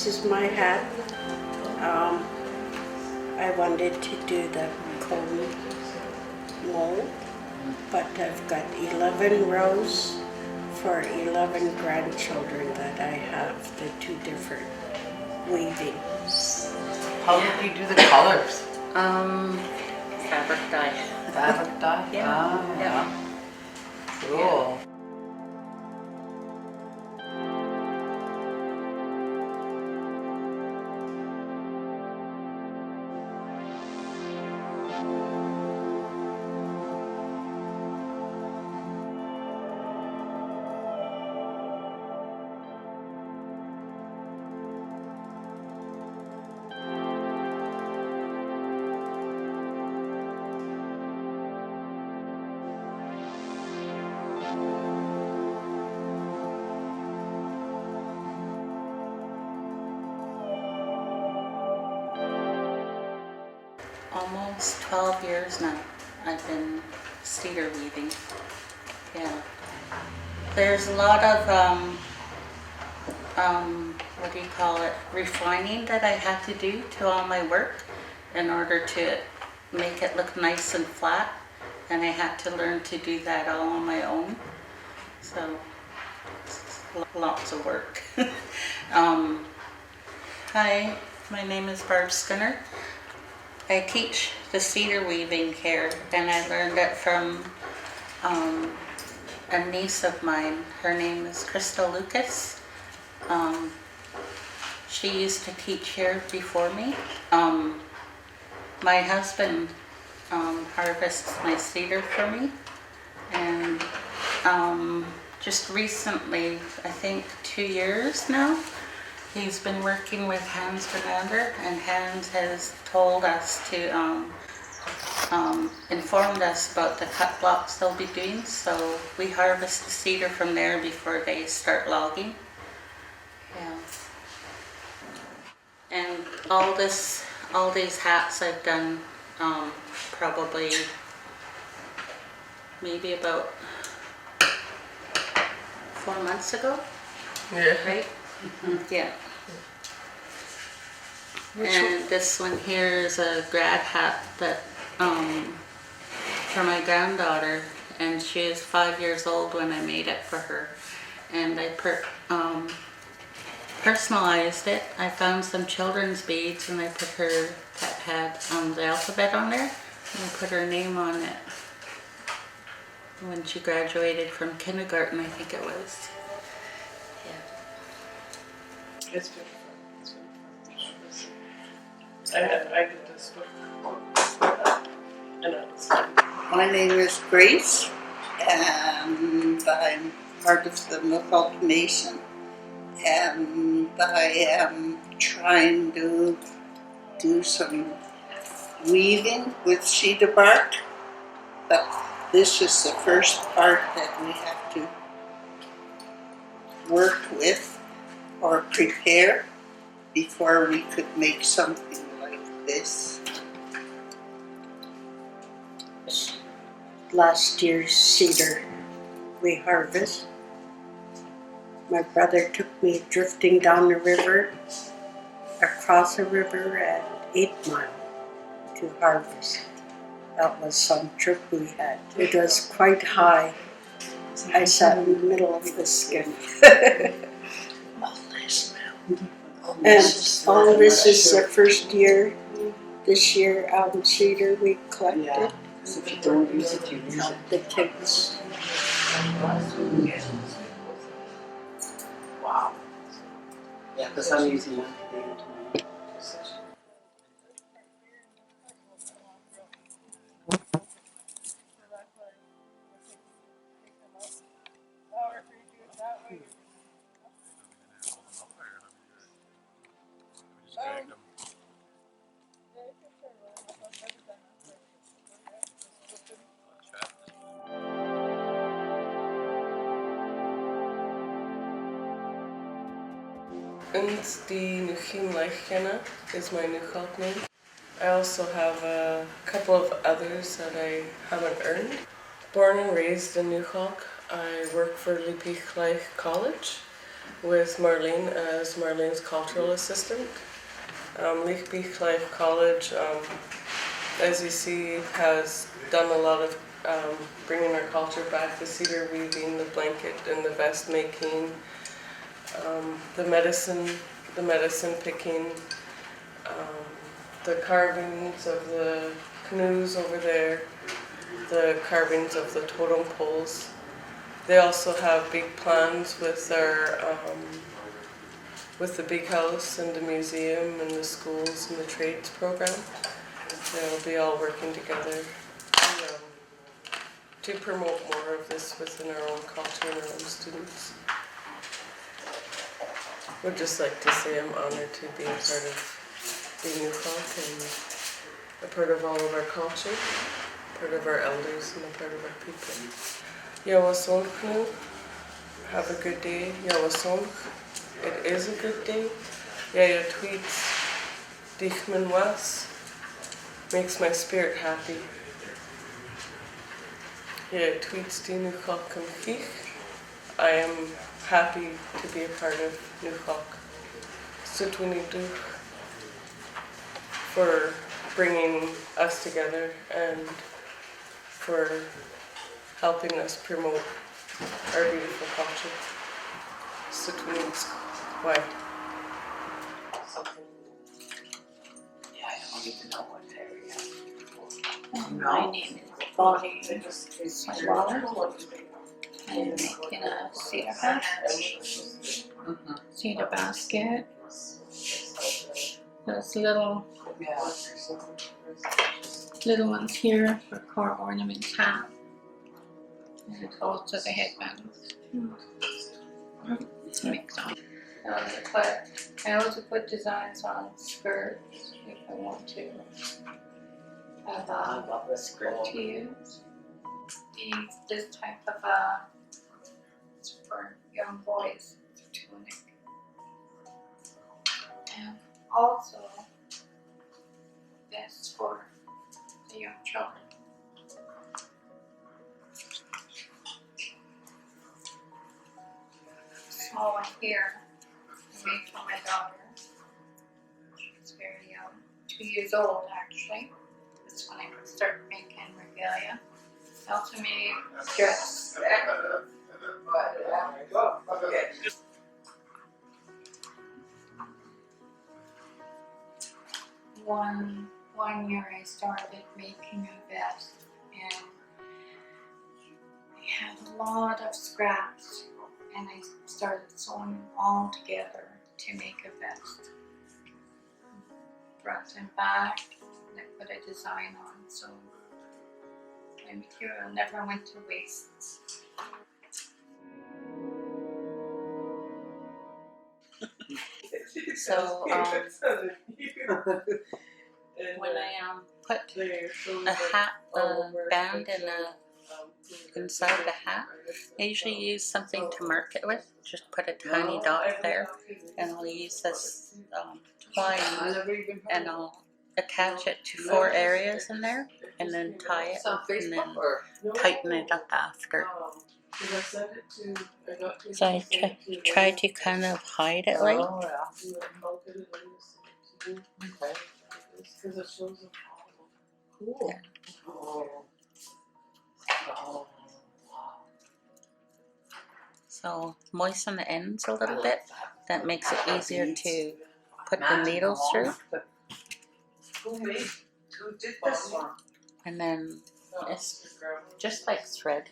this is my hat. I wanted to do the cone mold, but I've got 11 rows for 11 grandchildren that I have, the 2 different weavings. How did you do the colors? Fabric dye. Fabric dye? Yeah. Yeah. Cool. Almost 12 years now I've been cedar weaving. Yeah. There's a lot of what do you call it, refining that I had to do to all my work in order to make it look nice and flat, and I had to learn to do that all on my own. So it's lots of work. Hi, my name is Barb Skinner. I teach the cedar weaving here, and I learned it from a niece of mine. Her name is Crystal Lucas. She used to teach here before me. My husband harvests my cedar for me, and just recently, I think 2 years now, he's been working with Hans Bernander, and Hans has told us to, informed us about the cut blocks they'll be doing, so we harvest the cedar from there before they start logging. Yeah. And all these hats I've done probably maybe about 4 months ago. Yeah. Right? Yeah. And this one here is a grad hat that for my granddaughter, and she is 5 years old when I made it for her. And I personalized it. I found some children's beads, and I put her, that had the alphabet on there, and I put her name on it when she graduated from kindergarten, I think it was. Yeah. It's beautiful. It's beautiful. I did this book. My name is Grace, and I'm part of the Nuxalk Nation, and I am trying to do some weaving with cedar bark, but this is the first part that we have to work with or prepare before we could make something like this. Last year's cedar we harvest. My brother took me drifting down the river, across the river at 8 Mile to harvest. That was some trip we had. It was quite high. I sat in the middle of the skin. And all this is the first year, this year out in Cedar we collected. Yeah. So if you don't use it, you lose it. The ticks. Wow. Yeah, because I'm using one today and tomorrow. And die Nuxim Leichkenne is my Nuxalk name. I also have a couple of others that I haven't earned. Born and raised in Nuxalk, I work for Lupich College. with Marlene as Marlene's cultural assistant. Leaf Beach Life College, as you see, has done a lot of bringing our culture back, the cedar weaving, the blanket and the vest making, the medicine picking, the carvings of the canoes over there, the carvings of the totem poles. They also have big plans with their with the big house and the museum and the schools and the trades program. They'll be all working together to promote more of this within our own culture and our own students. Would just like to say I'm honored to be a part of the Nuxalk and a part of all of our culture, part of our elders and a part of our people. Yawason Knu, have a good day. Yawason, it is a good day. Yaya tweets, Dichman was, makes my spirit happy. Yaya tweets, Di Nuxalk Kumchich, I am happy to be a part of Nuxalk. Sutwinidu, for bringing us together and for helping us promote our beautiful culture. Sutwinidu, why? Something. Yeah, I don't even know what area. My name is Bonnie Waller. I'm making a cedar hat, cedar basket. There's little ones here for core ornament hat. And also the headbands. Mix on. I also put designs on skirts if I want to have a skirt to use. This type of it's for young boys, it's a tunic. And also this for the young children. Small one here I made for my daughter. She's very young, 2 years old actually. That's when I started making regalia. I also made a dress. One year I started making a vest and I had a lot of scraps and I started sewing them all together to make a vest. Brought them back and I put a design on, so my material never went to waste. So when I put a hat, a band inside the hat, I usually use something to mark it with. Just put a tiny dot there, and I'll use this twine, and I'll attach it to 4 areas in there, and then tie it, and then tighten it up after. So I try to kind of hide it like. Cool. So moisten the ends a little bit. That makes it easier to put the needles through. Who did this one? And then it's just like thread.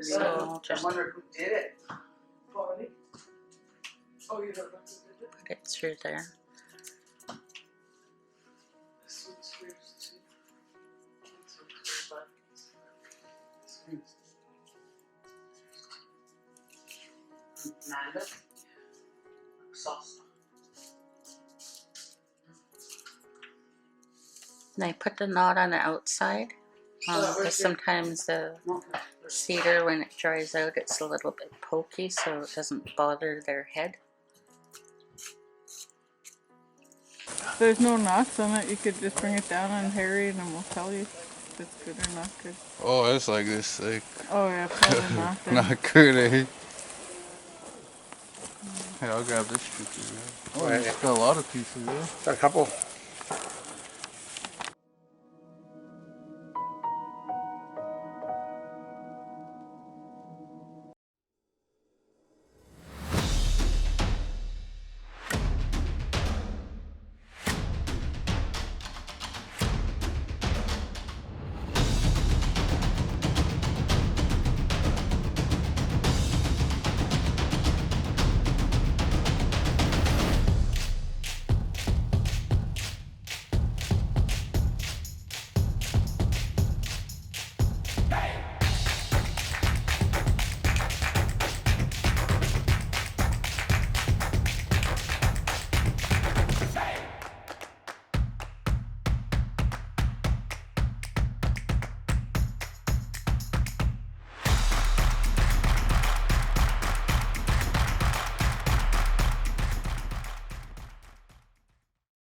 So I'll just I wonder who did it. Oh, you don't know. put it through there. Amanda? Sauce. And I put the knot on the outside because sometimes the cedar, when it dries out, it's a little bit pokey, so it doesn't bother their head. There's no knots on it. You could just bring it down on Harry and then we'll tell you if it's good or not good. Oh, it's like this, like Oh yeah, probably not then. not good, eh? Hey, I'll grab this too. Yeah. Oh, Right. it's got a lot of pieces there. Got a couple.